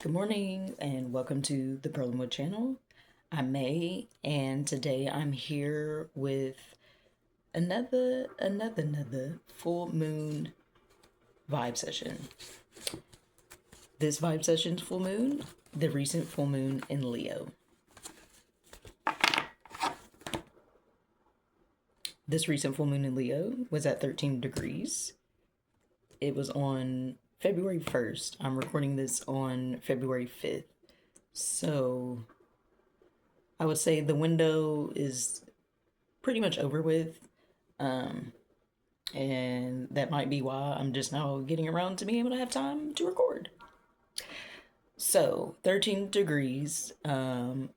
Good morning and welcome to the Pearlwood channel. I'm May and today I'm here with another full moon vibe session. This vibe session's full moon, the recent full moon in Leo. This recent full moon in Leo was at 13 degrees. It was on February 1st. I'm recording this on February 5th. So I would say the window is pretty much over with. And that might be why I'm just now getting around to being able to have time to record. So, 13 degrees, in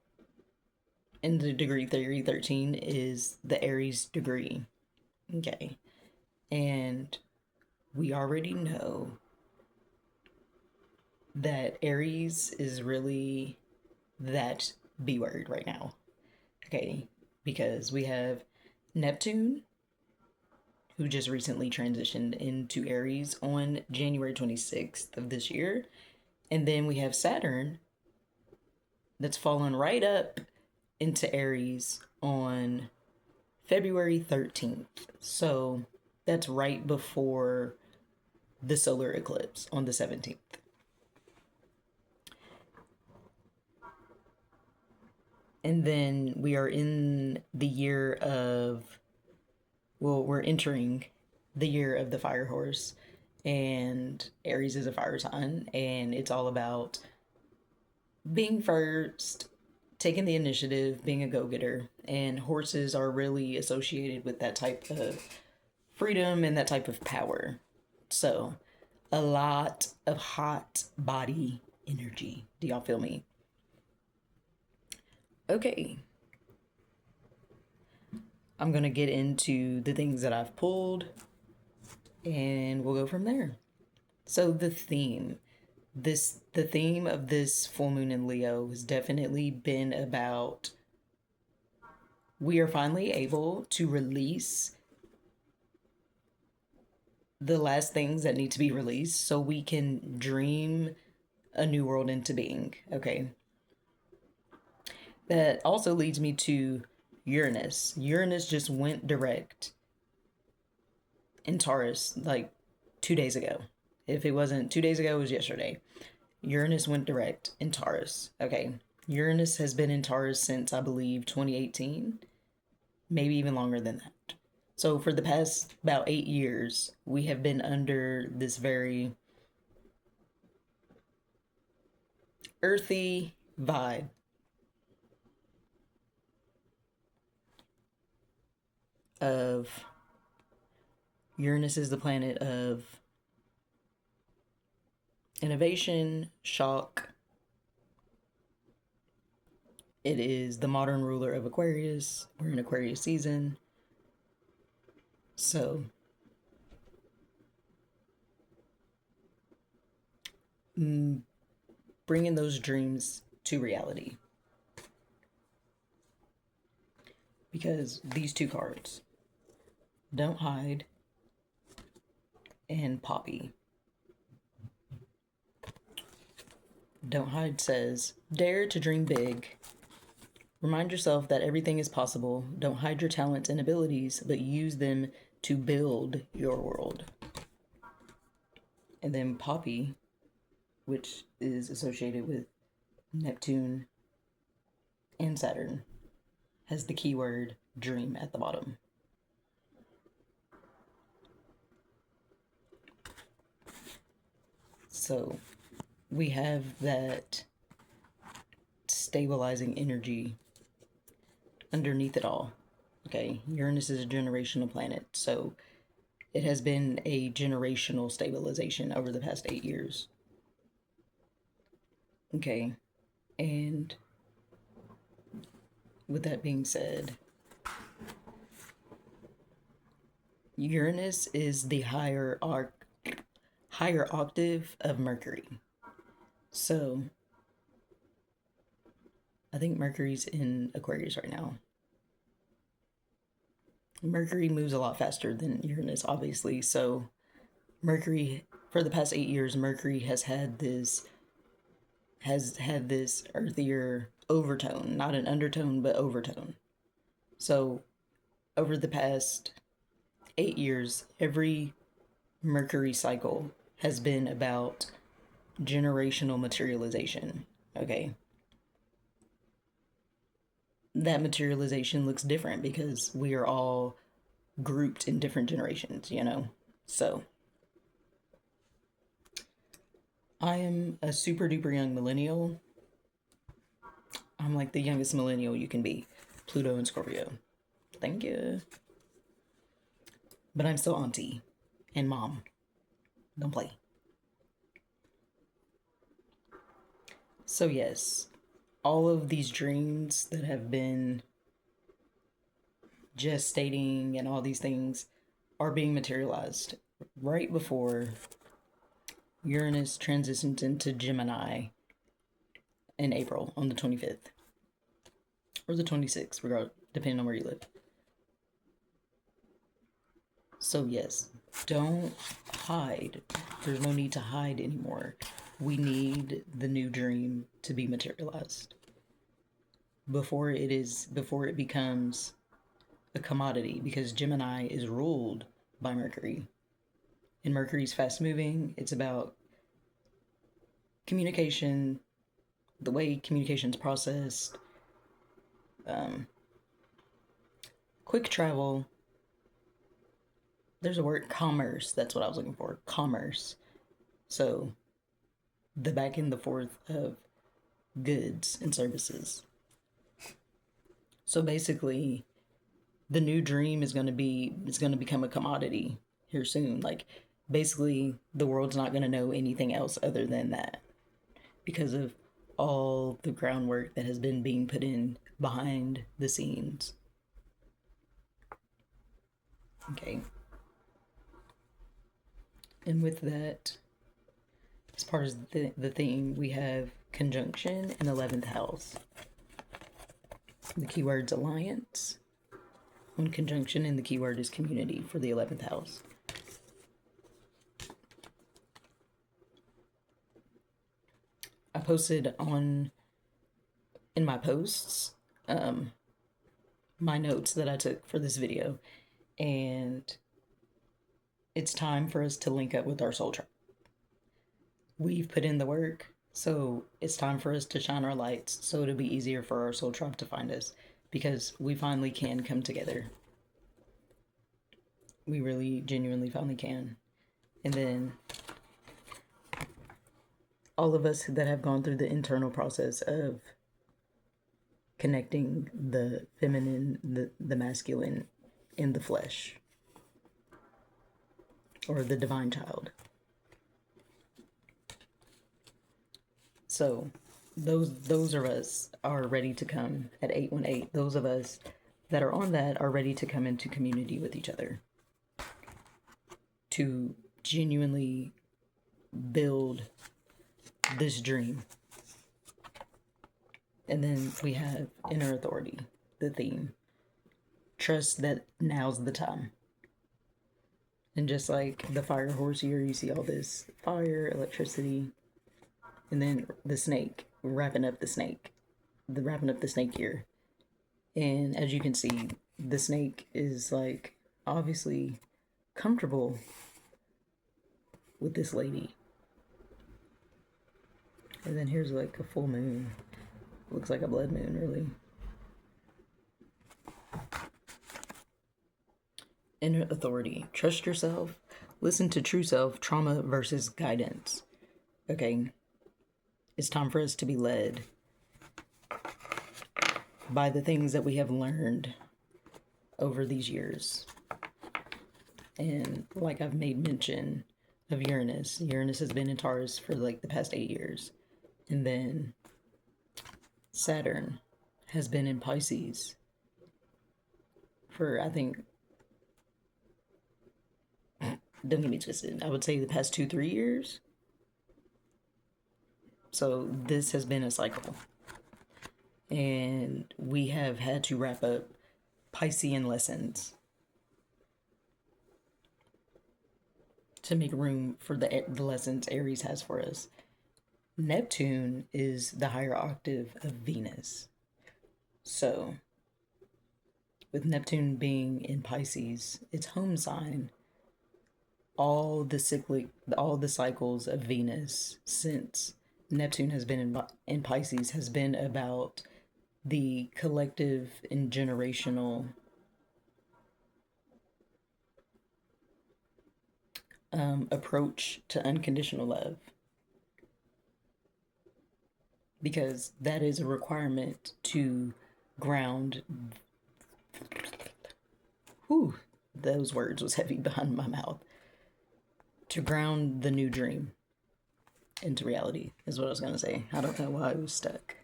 the degree theory, 13 is the Aries degree. Okay. And we already know that Aries is really that B word right now. Okay. Because we have Neptune, who just recently transitioned into Aries on January 26th of this year. And then we have Saturn that's fallen right up into Aries on February 13th. So that's right before the solar eclipse on the 17th. And then we are in the year of, we're entering the year of the fire horse. And Aries is a fire sign, and it's all about being first, taking the initiative, being a go-getter, and horses are really associated with that type of freedom and that type of power. So, a lot of hot body energy. Do y'all feel me? Okay. I'm going to get into the things that I've pulled and we'll go from there. So, the theme of this full moon in Leo has definitely been about we are finally able to release the last things that need to be released so we can dream a new world into being. Okay. That also leads me to Uranus. Uranus just went direct in Taurus like 2 days ago. If it wasn't 2 days ago, it was yesterday. Uranus went direct in Taurus. Okay. Uranus has been in Taurus since, I believe, 2018, maybe even longer than that. So for the past about 8 years, we have been under this very earthy vibe of Uranus is the planet of innovation, shock. It is the modern ruler of Aquarius. We're in Aquarius season. So, bringing those dreams to reality. Because these two cards, Don't Hide and Poppy. Don't Hide says, dare to dream big. Remind yourself that everything is possible. Don't hide your talents and abilities, but use them to build your world. And then Poppy, which is associated with Neptune and Saturn, has the keyword dream at the bottom. So we have that stabilizing energy underneath it all. Okay, Uranus is a generational planet, so it has been a generational stabilization over the past 8 years. Okay, and with that being said, Uranus is the higher octave of Mercury. So I think Mercury's in Aquarius right now. Mercury moves a lot faster than Uranus, obviously. So Mercury, for the past 8 years, Mercury has had this has had this earthier overtone, not an undertone, but overtone. So, over the past 8 years, every Mercury cycle has been about generational materialization. Okay. That materialization looks different because we are all grouped in different generations. So, I am a super duper young millennial. I'm like the youngest millennial you can be. Pluto and Scorpio. Thank you. But I'm still auntie and mom. Don't play. So, yes, all of these dreams that have been gestating and all these things are being materialized right before Uranus transitions into Gemini in April on the 25th or the 26th, depending on where you live. So, yes, don't hide. There's no need to hide anymore. We need the new dream to be materialized before it becomes a commodity, because Gemini is ruled by Mercury. And Mercury's fast moving. It's about communication, the way communication's processed, quick travel. There's a word, commerce. That's what I was looking for. Commerce. So, the back and the forth of goods and services. So basically, the new dream is going to become a commodity here soon. Like, basically, the world's not going to know anything else other than that because of all the groundwork that has been being put in behind the scenes. Okay. And with that, as part of the theme, we have conjunction in 11th house. The keyword's alliance. On conjunction, and the keyword is community for the 11th house. I posted in my posts my notes that I took for this video, and it's time for us to link up with our soul tribe. We've put in the work, so it's time for us to shine our lights so it'll be easier for our soul tribe to find us, because we finally can come together. We really genuinely finally can. And then all of us that have gone through the internal process of connecting the feminine, the masculine in the flesh, or the divine child. So those of us are ready to come at 818. Those of us that are on that are ready to come into community with each other to genuinely build this dream. And then we have inner authority, the theme. Trust that now's the time. And just like the fire horse here, you see all this fire, electricity, and then the snake, wrapping up the snake here. And as you can see, the snake is like obviously comfortable with this lady. And then here's like a full moon. Looks like a blood moon, really. Inner authority. Trust yourself. Listen to true self. Trauma versus guidance. Okay. It's time for us to be led by the things that we have learned over these years. And like I've made mention of Uranus. Uranus has been in Taurus for like the past 8 years. And then Saturn has been in Pisces for, I think, don't get me twisted, I would say the past 2-3 years. So this has been a cycle. And we have had to wrap up Piscean lessons to make room for the lessons Aries has for us. Neptune is the higher octave of Venus. So, with Neptune being in Pisces, its home sign, all the cycles of Venus since Neptune has been in Pisces has been about the collective and generational approach to unconditional love, because that is a requirement to ground. Whew, those words was heavy behind my mouth. To ground the new dream into reality is what I was going to say. I don't know why I was stuck.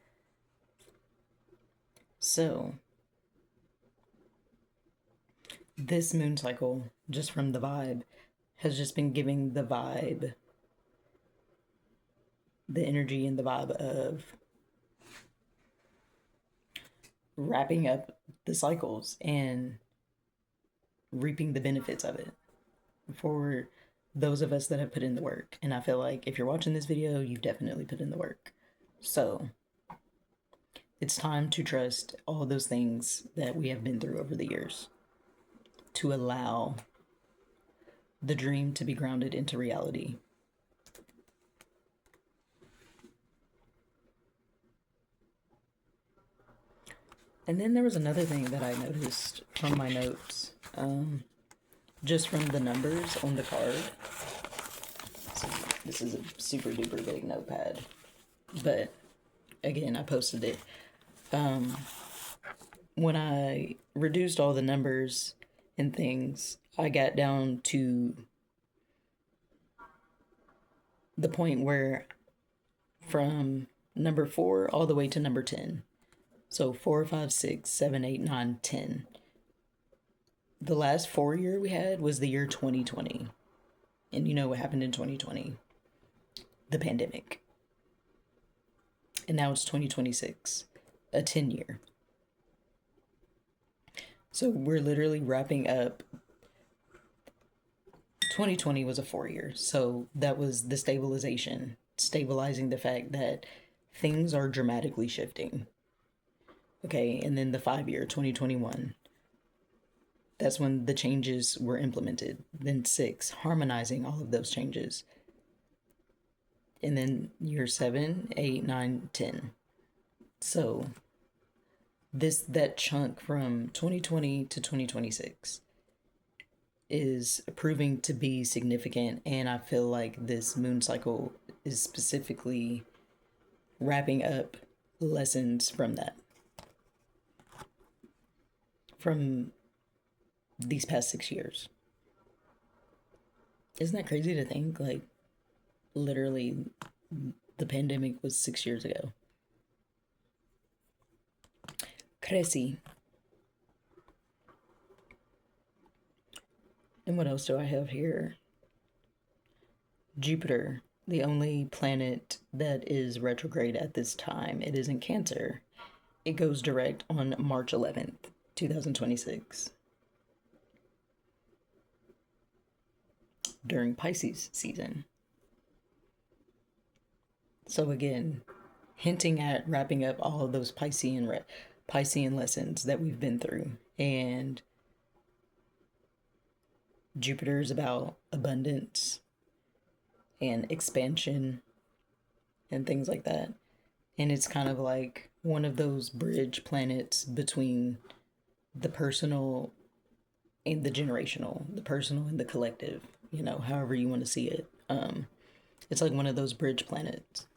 So, this moon cycle, just from the vibe, has just been giving the vibe, the energy and the vibe of wrapping up the cycles and reaping the benefits of it for those of us that have put in the work. And I feel like if you're watching this video, you've definitely put in the work. So it's time to trust all those things that we have been through over the years, to allow the dream to be grounded into reality. And then there was another thing that I noticed from my notes, just from the numbers on the card. So this is a super duper big notepad, but again, I posted it. When I reduced all the numbers and things, I got down to the point where from number 4 all the way to number 10. So 4, 5, 6, 7, 8, 9, 10. The last 4 year we had was the year 2020. And you know what happened in 2020? The pandemic. And now it's 2026, a 10 year. So we're literally wrapping up. 2020 was a 4 year. So that was the stabilizing the fact that things are dramatically shifting. Okay, and then the 5 year, 2021. That's when the changes were implemented. Then 6, harmonizing all of those changes. And then year 7, 8, 9, 10. So that chunk from 2020 to 2026 is proving to be significant, and I feel like this moon cycle is specifically wrapping up lessons from that, from these past 6 years. Isn't that crazy to think? Like, literally, the pandemic was 6 years ago. Crazy. And what else do I have here? Jupiter, the only planet that is retrograde at this time. It is in Cancer. It goes direct on March 11th, 2026. During Pisces season. So again, hinting at wrapping up all of those Piscean lessons that we've been through. And Jupiter is about abundance and expansion and things like that. And it's kind of like one of those bridge planets between the personal and the generational, the personal and the collective, however you want to see it. It's like one of those bridge planets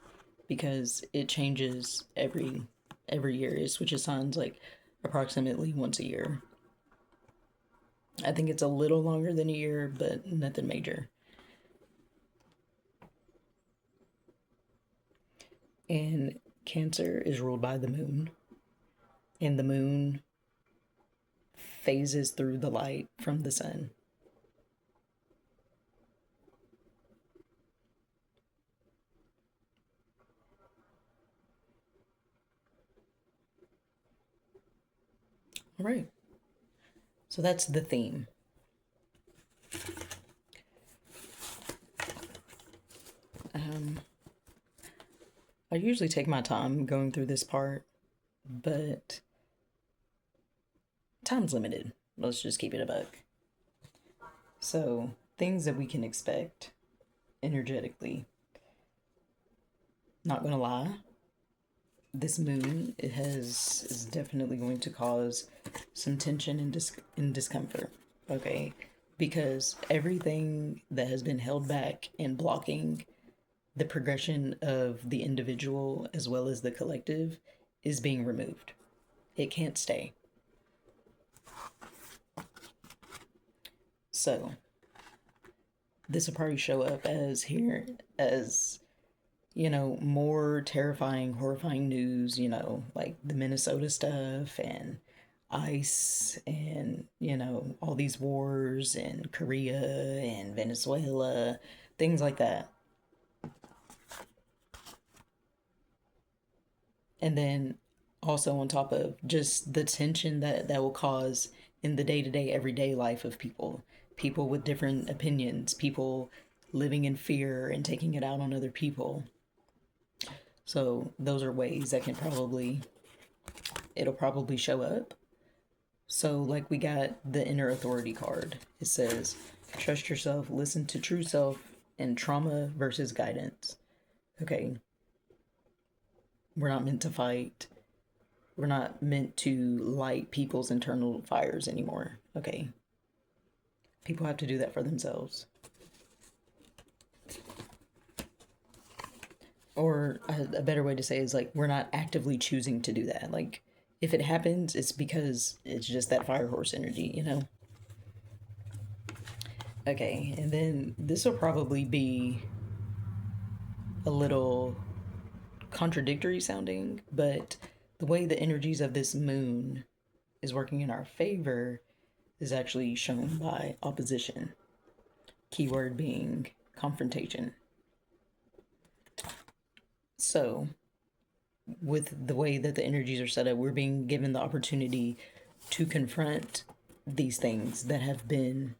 because it changes every year. It switches signs like approximately once a year. I think it's a little longer than a year, but nothing major. And Cancer is ruled by the moon. And the moon phases through the light from the sun. All right. So that's the theme. I usually take my time going through this part, but time's limited. Let's just keep it a buck. So, things that we can expect energetically. Not gonna lie, this moon it has is definitely going to cause some tension and discomfort. Okay, because everything that has been held back and blocking the progression of the individual as well as the collective is being removed. It can't stay. So this will probably show up as here as more terrifying, horrifying news, like the Minnesota stuff and ICE and, all these wars in Korea and Venezuela, things like that. And then also on top of just the tension that will cause in the day-to-day everyday life of people with different opinions, people living in fear and taking it out on other people. So those are ways that it'll probably show up. So like we got the inner authority card. It says trust yourself, listen to true self, and trauma versus guidance. Okay, we're not meant to fight. We're not meant to light people's internal fires anymore. Okay, people have to do that for themselves. Or a better way to say is like we're not actively choosing to do that. Like if it happens, it's because it's just that fire horse energy. Okay, and then this will probably be a little contradictory sounding, but the way the energies of this moon is working in our favor is actually shown by opposition. Keyword being confrontation. So, with the way that the energies are set up, we're being given the opportunity to confront these things that have been.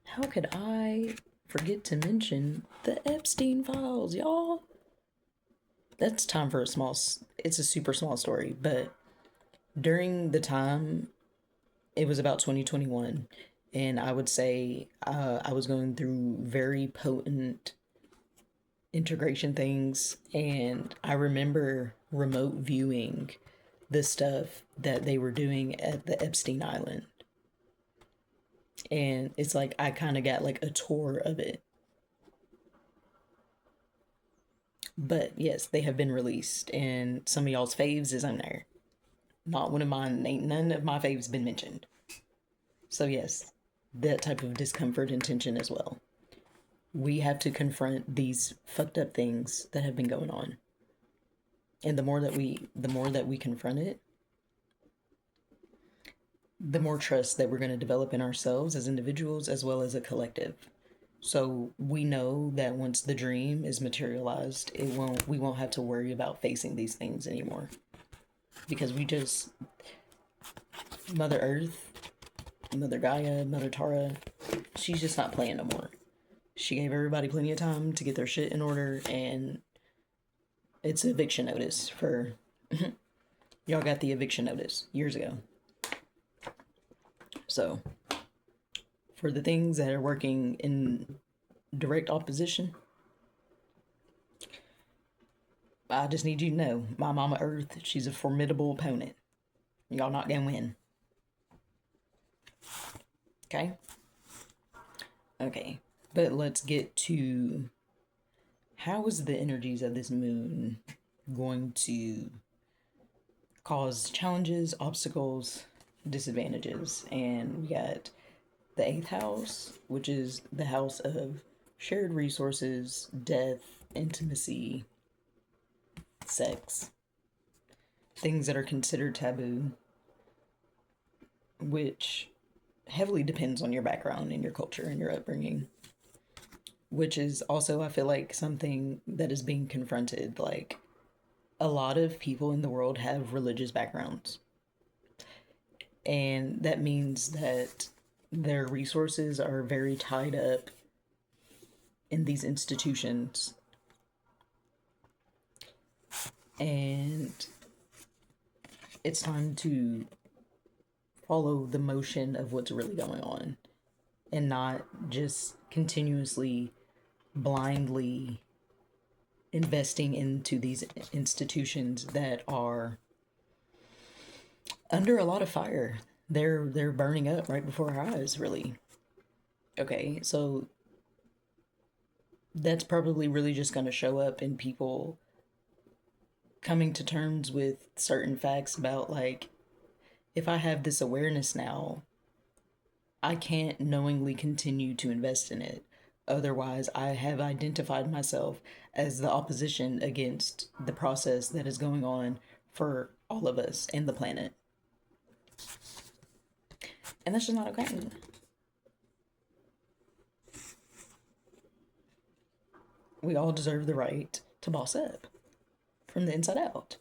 How could I forget to mention the Epstein files, y'all? That's time for it's a super small story, but during the time, it was about 2021, and I would say I was going through very potent integration things, and I remember remote viewing the stuff that they were doing at the Epstein Island. And it's like I kind of got like a tour of it. But yes, they have been released, and some of y'all's faves is on there. Not one of mine, ain't none of my faves been mentioned. So yes, that type of discomfort and tension as well. We have to confront these fucked up things that have been going on. And the more that we confront it, the more trust that we're going to develop in ourselves as individuals as well as a collective. So we know that once the dream is materialized, we won't have to worry about facing these things anymore. Because Mother Earth, Mother Gaia, Mother Tara, she's just not playing no more. She gave everybody plenty of time to get their shit in order, and it's eviction notice for y'all got the eviction notice years ago. So for the things that are working in direct opposition, I just need you to know my Mama Earth, she's a formidable opponent. Y'all not gonna win. Okay? Okay. But let's get to how is the energies of this moon going to cause challenges, obstacles, disadvantages. And we got the eighth house, which is the house of shared resources, death, intimacy, sex, things that are considered taboo, which heavily depends on your background and your culture and your upbringing, which is also, I feel like, something that is being confronted. Like, a lot of people in the world have religious backgrounds, and that means that their resources are very tied up in these institutions. And it's time to follow the motion of what's really going on and not just continuously blindly investing into these institutions that are under a lot of fire. They're burning up right before our eyes, really. Okay, so that's probably really just going to show up in people coming to terms with certain facts about, like, if I have this awareness now, I can't knowingly continue to invest in it. Otherwise, I have identified myself as the opposition against the process that is going on for all of us and the planet. And that's just not okay. We all deserve the right to boss up from the inside out.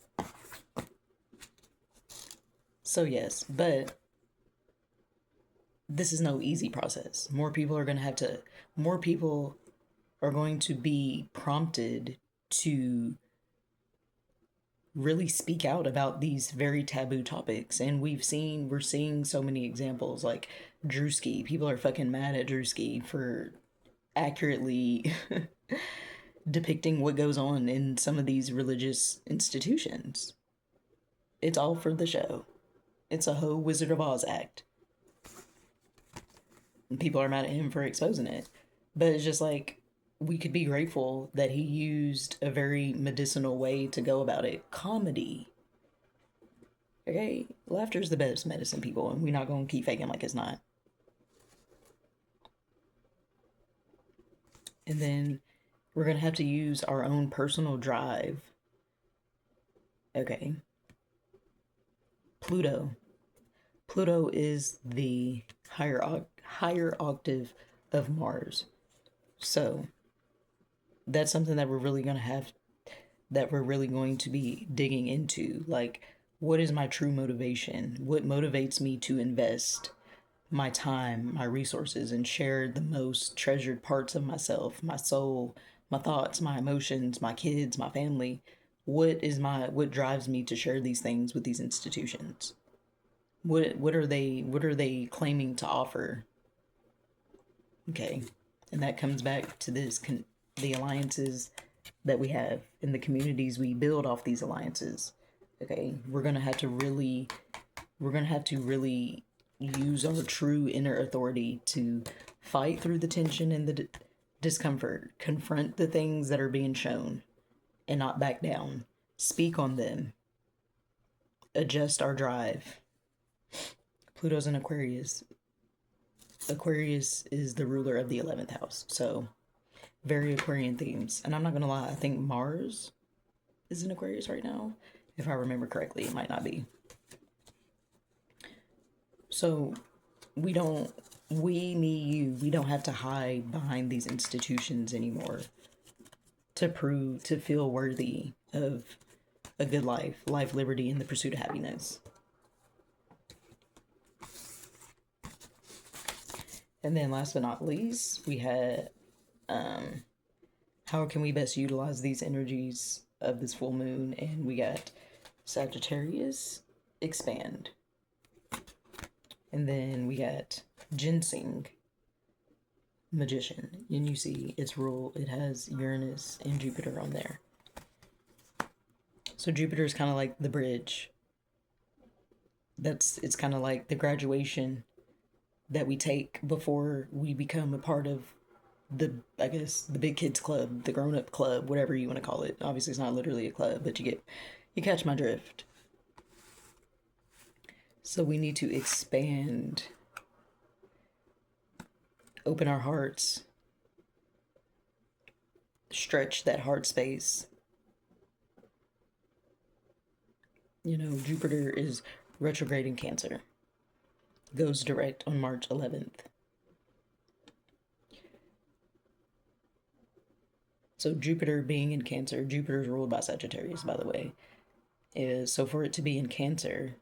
So, yes, but this is no easy process. More people are going to be prompted to really speak out about these very taboo topics. And we're seeing so many examples like Drewski. People are fucking mad at Drewski for accurately depicting what goes on in some of these religious institutions. It's all for the show. It's a whole Wizard of Oz act. And people are mad at him for exposing it. But it's just like, we could be grateful that he used a very medicinal way to go about it. Comedy. Okay? Laughter is the best medicine, people, and we're not going to keep faking like it's not. And then we're going to have to use our own personal drive. Okay. Pluto. Pluto is the higher octave of Mars. So that's something that we're really going to be digging into. Like, what is my true motivation? What motivates me to invest my time, my resources, and share the most treasured parts of myself, my soul, my thoughts, my emotions, my kids, my family? What drives me to share these things with these institutions? What are they claiming to offer? Okay. And that comes back to the alliances that we have and the communities we build off these alliances. Okay. We're going to have to really use our true inner authority to fight through the tension and the discomfort, confront the things that are being shown and not back down, speak on them, adjust our drive. Pluto's in Aquarius. Aquarius is the ruler of the 11th house. So, very Aquarian themes. And I'm not going to lie, I think Mars is in Aquarius right now. If I remember correctly, it might not be. So, we don't have to hide behind these institutions anymore to feel worthy of a good life, liberty, and the pursuit of happiness. And then last but not least, we had how can we best utilize these energies of this full moon? And we got Sagittarius, expand. And then we got ginseng, magician. And you see its rule, it has Uranus and Jupiter on there. So Jupiter is kind of like the bridge. It's kind of like the graduation that we take before we become a part of I guess the big kids club, the grown up club, whatever you want to call it. Obviously it's not literally a club, but you catch my drift. So we need to expand, open our hearts, stretch that heart space. Jupiter is retrograde in Cancer, goes direct on March 11th. So Jupiter being in Cancer, Jupiter is ruled by Sagittarius, by the way. So for it to be in Cancer,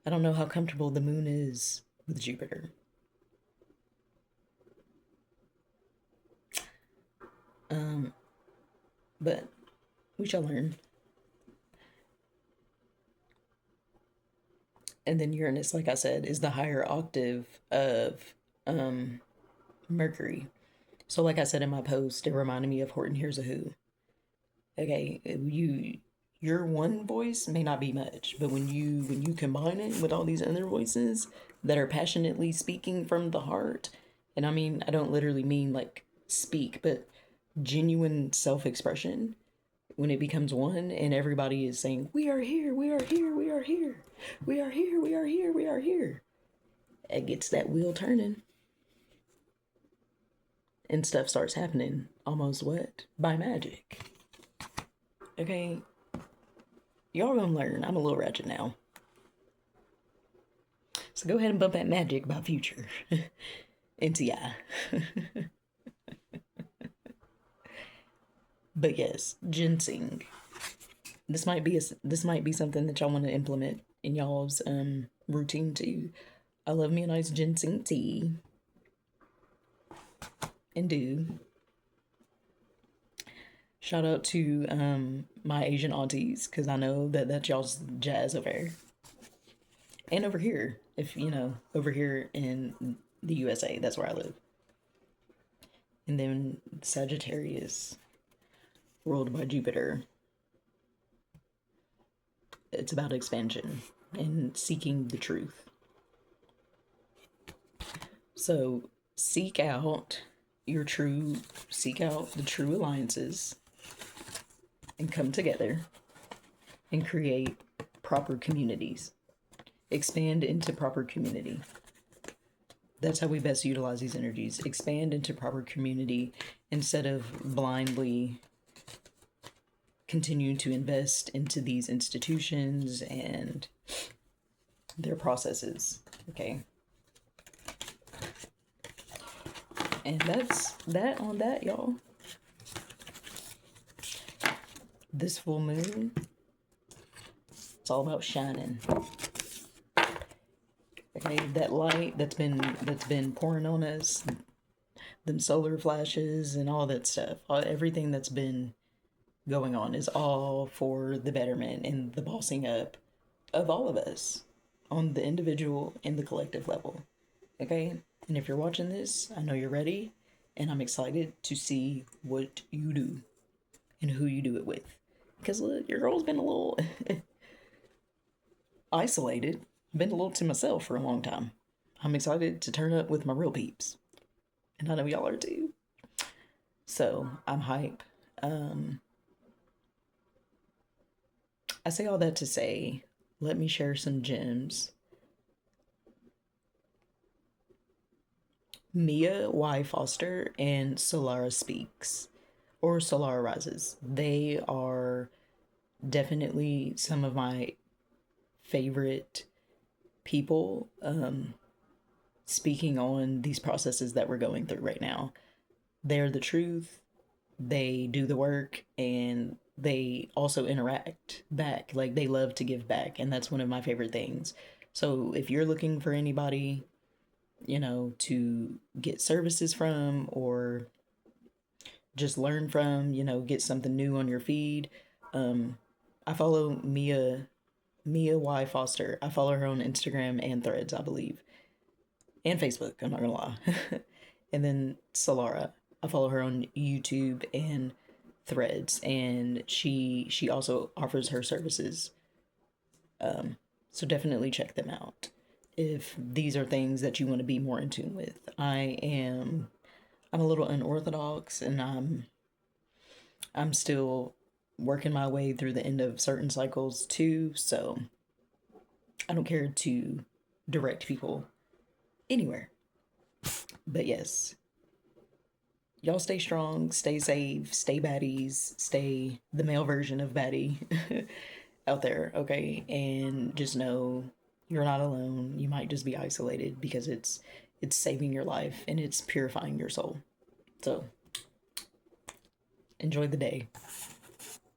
I don't know how comfortable the moon is with Jupiter. But we shall learn. And then Uranus, like I said, is the higher octave of um, Mercury. So, like I said in my post, it reminded me of Horton Hears a Who. Okay, your one voice may not be much, but when you combine it with all these other voices that are passionately speaking from the heart, and I mean I don't literally mean like speak, but genuine self-expression, when it becomes one and everybody is saying, "We are here, we are here, we are here, we are here, we are here, we are here," it gets that wheel turning and stuff starts happening almost what? By magic. Okay, y'all gonna learn. I'm a little ratchet now. So go ahead and bump that magic by Future into ya. But yes, ginseng. This might be something that y'all want to implement in y'all's routine too. I love me a nice ginseng tea. And do. Shout out to my Asian aunties, because I know that that's y'all's jazz over there. And over here, if you know, over here in the USA, that's where I live. And then Sagittarius, ruled by Jupiter. It's about expansion and seeking the truth. So seek out the true alliances and come together and create proper communities. Expand into proper community. That's how we best utilize these energies. Expand into proper community instead of blindly continuing to invest into these institutions and their processes. Okay. And that's that on that, y'all. This full moon, it's all about shining. Okay, that light that's been pouring on us, them solar flashes and all that stuff, everything that's been going on is all for the betterment and the bossing up of all of us on the individual and the collective level. Okay? And if you're watching this, I know you're ready, and I'm excited to see what you do and who you do it with. Because look, your girl's been a little isolated, been a little to myself for a long time. I'm excited to turn up with my real peeps. And I know y'all are too. So I'm hype. I say all that to say, let me share some gems. Mia Y. Foster and Solarah Speaks, or Solarah Rises. They are definitely some of my favorite people speaking on these processes that we're going through right now. They're the truth, they do the work, and they also interact back. Like, they love to give back, and that's one of my favorite things. So if you're looking for anybody, you know, to get services from or just learn from, you know, get something new on your feed, I follow Mia Y. Foster. I follow her on Instagram and Threads, I believe, and Facebook. I'm not gonna lie. And then Solarah, I follow her on YouTube and Threads, and she also offers her services. So definitely check them out if these are things that you want to be more in tune with. I'm a little unorthodox, and I'm still working my way through the end of certain cycles too, so I don't care to direct people anywhere. But yes, y'all stay strong, stay safe, stay baddies, stay the male version of baddie out there, okay? And just know you're not alone. You might just be isolated because it's saving your life and it's purifying your soul. So enjoy the day.